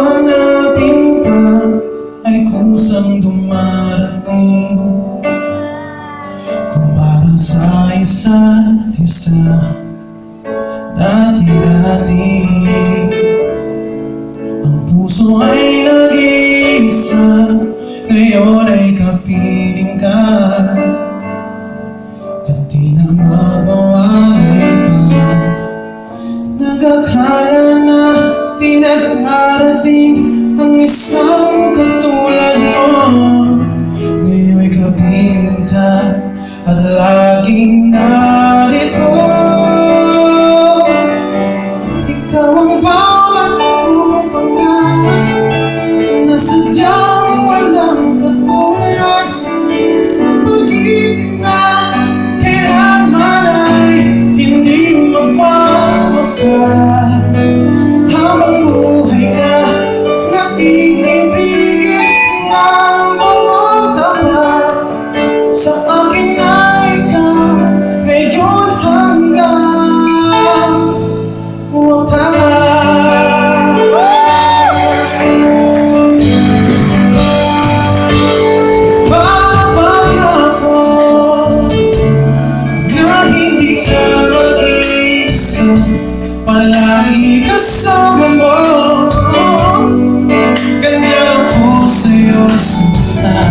hahanapin pa ay kusang dumarating. Kung para sa isa't isa, dati-dati ang puso ay nag-iisa, ngayon ay kapiling ka at di na magmawalay pa. Nag-akala na di na darating ang isang katulad mo, ngayon ay kapiling ka at laging narito. Ikaw ang bawat kong pangarap na sadyang walang katulad. Isang pag-ibig na kailanman ay hindi magpapakas. Habang buhay ka, naiibigin ng mamatapat. Sa akin na ikaw ngayon hanggang wakas. Papangako na hindi ka mag-iisa, palagi kasama mo. Ganyan ako sa'yo sinta,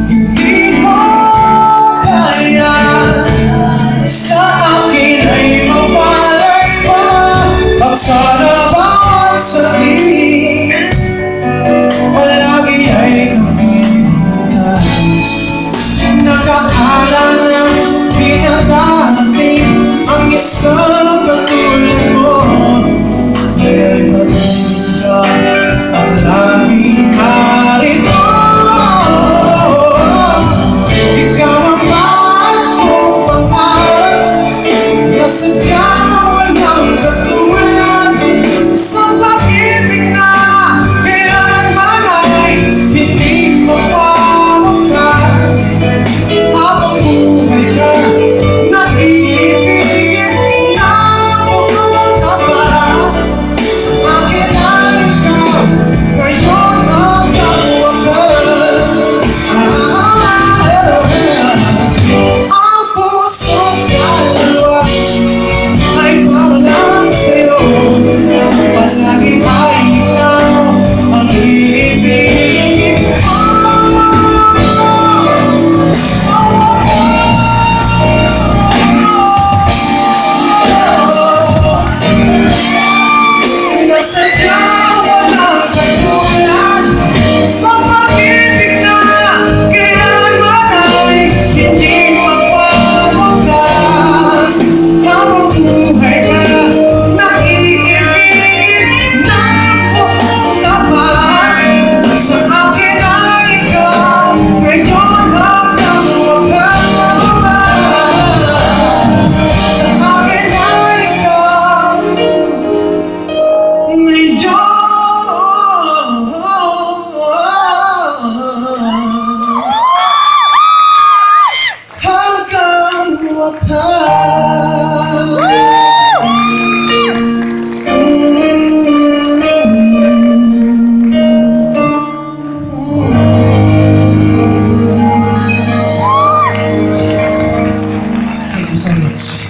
hindi ko kaya sa akin ay mapalay pa. At sana bawat sabihin palagi ay kapiling ka. Nakakala na di na darating ang isang katulad mo, ngayon ay kapiling ka at laging narito. Ikaw ang bawat kong pangarap na sadyang walang katulad. Sa pag-ibig na kailanman ay hindi mapapakas. Habang buhay ka, naiibigin ng mamatapat. Sa akin ay ikaw ngayon hanggang wakas. Ang puso't kaluluwa ay para lang sa'yo, palagi ay ikaw ang iibigin ko. Na sadyang walang katulad. Sa pag-ibig na kailanman ay hindi magpapakas. Habang buhay ka, naiibigin ng mamatapat. Sa akin ay ikaw ngayon hanggang wakas. Sa akin ay ikaw ngayon hanggang wakas. Thank you so much.